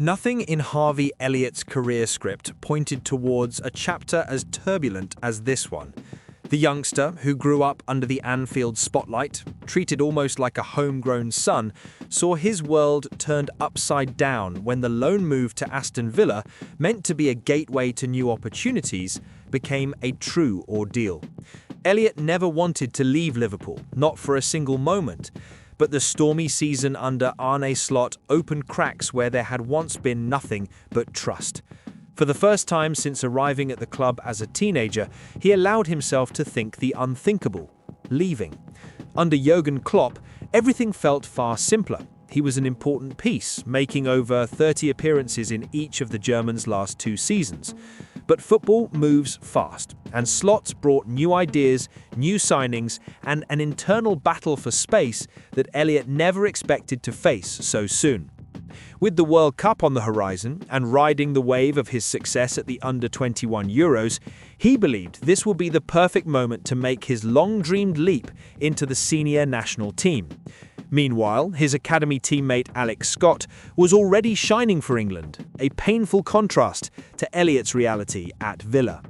Nothing in Harvey Elliott's career script pointed towards a chapter as turbulent as this one. The youngster, who grew up under the Anfield spotlight, treated almost like a homegrown son, saw his world turned upside down when the loan move to Aston Villa, meant to be a gateway to new opportunities, became a true ordeal. Elliott never wanted to leave Liverpool, not for a single moment. But the stormy season under Arne Slot opened cracks where there had once been nothing but trust. For the first time since arriving at the club as a teenager, he allowed himself to think the unthinkable, leaving. Under Jurgen Klopp, everything felt far simpler. He was an important piece, making over 30 appearances in each of the German's last 2 seasons. But football moves fast, and Slot brought new ideas, new signings, and an internal battle for space that Elliott never expected to face so soon. With the World Cup on the horizon and riding the wave of his success at the Under-21 Euros, he believed this will be the perfect moment to make his long-dreamed leap into the senior national team. Meanwhile, his academy teammate Alex Scott was already shining for England, a painful contrast to Elliott's reality at Villa.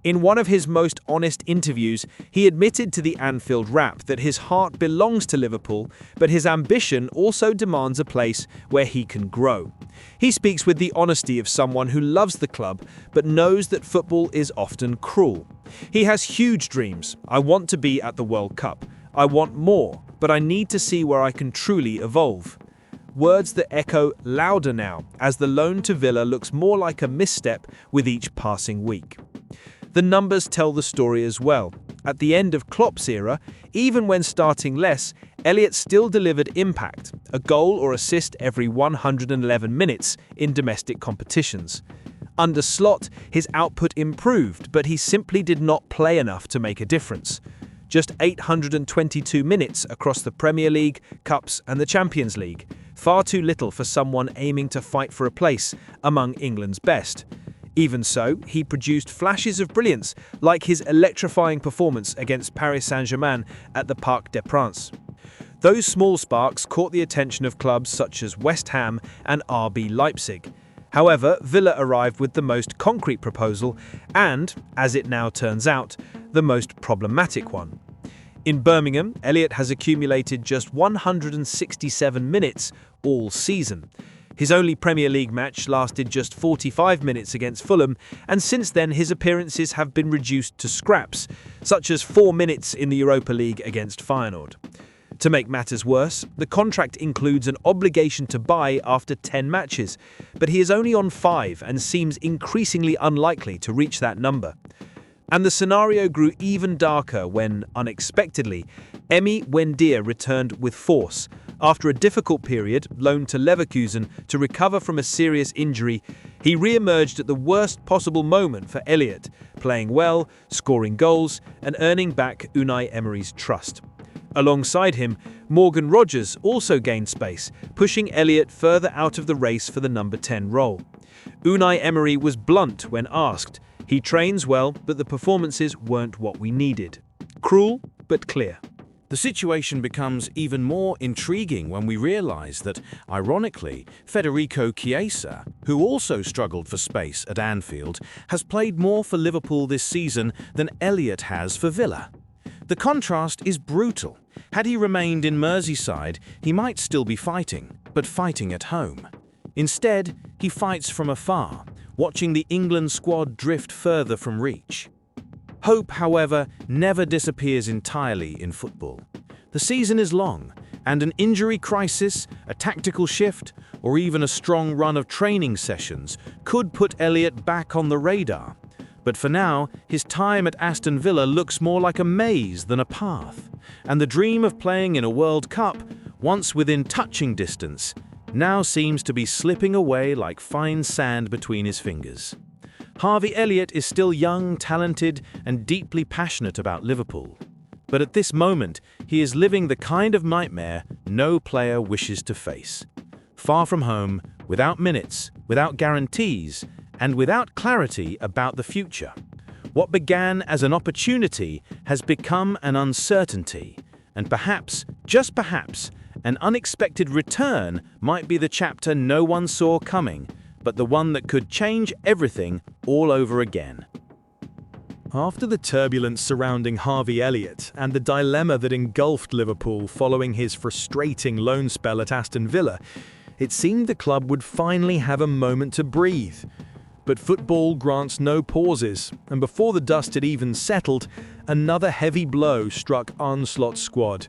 In one of his most honest interviews, he admitted to the Anfield Wrap that his heart belongs to Liverpool, but his ambition also demands a place where he can grow. He speaks with the honesty of someone who loves the club, but knows that football is often cruel. He has huge dreams. I want to be at the World Cup. I want more, but I need to see where I can truly evolve. Words that echo louder now, as the loan to Villa looks more like a misstep with each passing week. The numbers tell the story as well. At the end of Klopp's era, even when starting less, Elliott still delivered impact, a goal or assist every 111 minutes in domestic competitions. Under Slot, his output improved, but he simply did not play enough to make a difference. Just 822 minutes across the Premier League, Cups and the Champions League. Far too little for someone aiming to fight for a place among England's best. Even so, he produced flashes of brilliance, like his electrifying performance against Paris Saint-Germain at the Parc des Princes. Those small sparks caught the attention of clubs such as West Ham and RB Leipzig. However, Villa arrived with the most concrete proposal and, as it now turns out, the most problematic one. In Birmingham, Elliott has accumulated just 167 minutes all season. His only Premier League match lasted just 45 minutes against Fulham, and since then his appearances have been reduced to scraps, such as 4 minutes in the Europa League against Feyenoord. To make matters worse, the contract includes an obligation to buy after 10 matches, but he is only on 5 and seems increasingly unlikely to reach that number. And the scenario grew even darker when, unexpectedly, Emi Buendia returned with force. After a difficult period, loaned to Leverkusen to recover from a serious injury, he re-emerged at the worst possible moment for Elliott, playing well, scoring goals, and earning back Unai Emery's trust. Alongside him, Morgan Rogers also gained space, pushing Elliott further out of the race for the number 10 role. Unai Emery was blunt when asked. He trains well, but the performances weren't what we needed. Cruel, but clear. The situation becomes even more intriguing when we realize that, ironically, Federico Chiesa, who also struggled for space at Anfield, has played more for Liverpool this season than Elliott has for Villa. The contrast is brutal. Had he remained in Merseyside, he might still be fighting, but fighting at home. Instead, he fights from afar, watching the England squad drift further from reach. Hope, however, never disappears entirely in football. The season is long, and an injury crisis, a tactical shift, or even a strong run of training sessions could put Elliott back on the radar. But for now, his time at Aston Villa looks more like a maze than a path, and the dream of playing in a World Cup, once within touching distance, now seems to be slipping away like fine sand between his fingers. Harvey Elliott is still young, talented, and deeply passionate about Liverpool. But at this moment, he is living the kind of nightmare no player wishes to face. Far from home, without minutes, without guarantees, and without clarity about the future. What began as an opportunity has become an uncertainty, and perhaps, just perhaps, An unexpected return might be the chapter no one saw coming, but the one that could change everything all over again. After the turbulence surrounding Harvey Elliott and the dilemma that engulfed Liverpool following his frustrating loan spell at Aston Villa, it seemed the club would finally have a moment to breathe. But football grants no pauses, and before the dust had even settled, another heavy blow struck Slot's squad.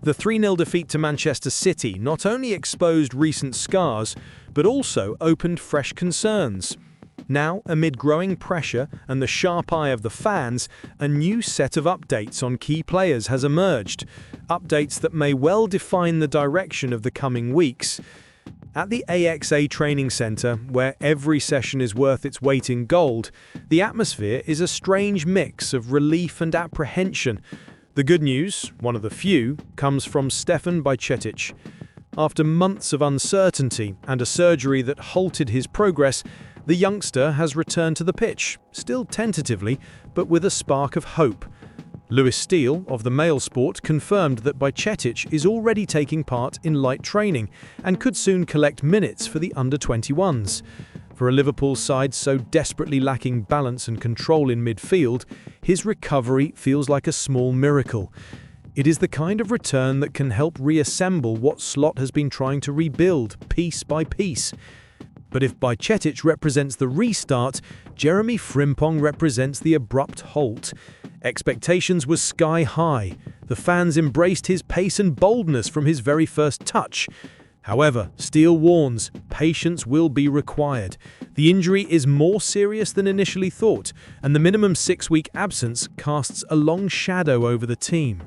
The 3-0 defeat to Manchester City not only exposed recent scars, but also opened fresh concerns. Now, amid growing pressure and the sharp eye of the fans, a new set of updates on key players has emerged, updates that may well define the direction of the coming weeks. At the AXA training centre, where every session is worth its weight in gold, the atmosphere is a strange mix of relief and apprehension. The good news, one of the few, comes from Stefan Bajcetic. After months of uncertainty and a surgery that halted his progress, the youngster has returned to the pitch, still tentatively, but with a spark of hope. Lewis Steele, of the Mail Sport, confirmed that Bajcetic is already taking part in light training and could soon collect minutes for the under-21s. For a Liverpool side so desperately lacking balance and control in midfield, his recovery feels like a small miracle. It is the kind of return that can help reassemble what Slot has been trying to rebuild, piece by piece. But if Bajcetic represents the restart, Jeremy Frimpong represents the abrupt halt. Expectations were sky high. The fans embraced his pace and boldness from his very first touch. However, Steele warns, patience will be required. The injury is more serious than initially thought, and the minimum 6-week absence casts a long shadow over the team.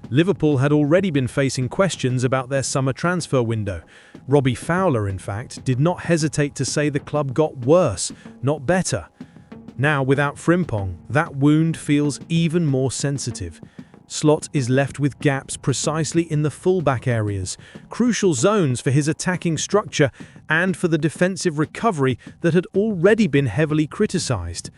Liverpool had already been facing questions about their summer transfer window. Robbie Fowler, in fact, did not hesitate to say the club got worse, not better. Now, without Frimpong, that wound feels even more sensitive. Slot is left with gaps precisely in the fullback areas, crucial zones for his attacking structure and for the defensive recovery that had already been heavily criticised.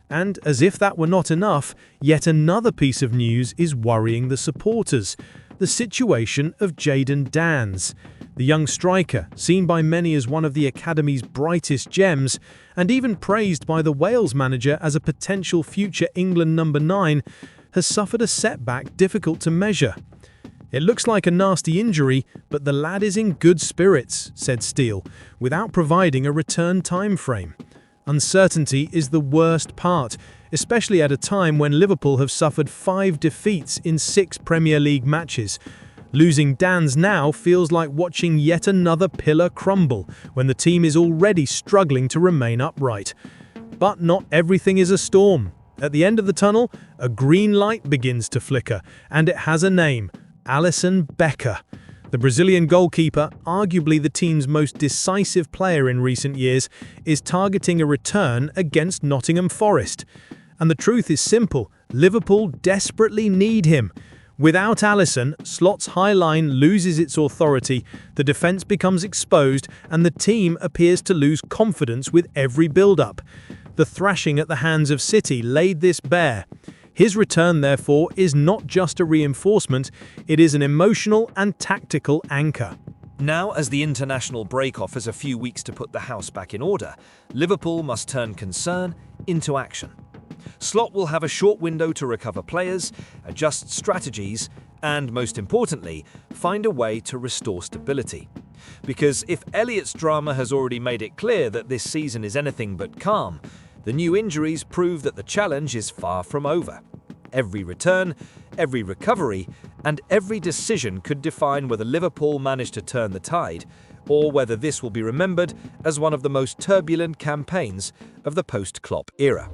And as if that were not enough, yet another piece of news is worrying the supporters: the situation of Jadon Danns. The young striker, seen by many as one of the academy's brightest gems, and even praised by the Wales manager as a potential future England number 9, has suffered a setback difficult to measure. "It looks like a nasty injury, but the lad is in good spirits," said Steele, without providing a return time frame. Uncertainty is the worst part, especially at a time when Liverpool have suffered 5 defeats in 6 Premier League matches. Losing Danns now feels like watching yet another pillar crumble when the team is already struggling to remain upright. But not everything is a storm. At the end of the tunnel, a green light begins to flicker, and it has a name: Alisson Becker. The Brazilian goalkeeper, arguably the team's most decisive player in recent years, is targeting a return against Nottingham Forest. And the truth is simple: Liverpool desperately need him. Without Alisson, Slot's high line loses its authority, the defence becomes exposed, and the team appears to lose confidence with every build-up. The thrashing at the hands of City laid this bare. His return, therefore, is not just a reinforcement, it is an emotional and tactical anchor. Now, as the international break offers a few weeks to put the house back in order, Liverpool must turn concern into action. Slot will have a short window to recover players, adjust strategies, and, most importantly, find a way to restore stability. Because if Elliott's drama has already made it clear that this season is anything but calm, the new injuries prove that the challenge is far from over. Every return, every recovery, and every decision could define whether Liverpool managed to turn the tide, or whether this will be remembered as one of the most turbulent campaigns of the post-Klopp era.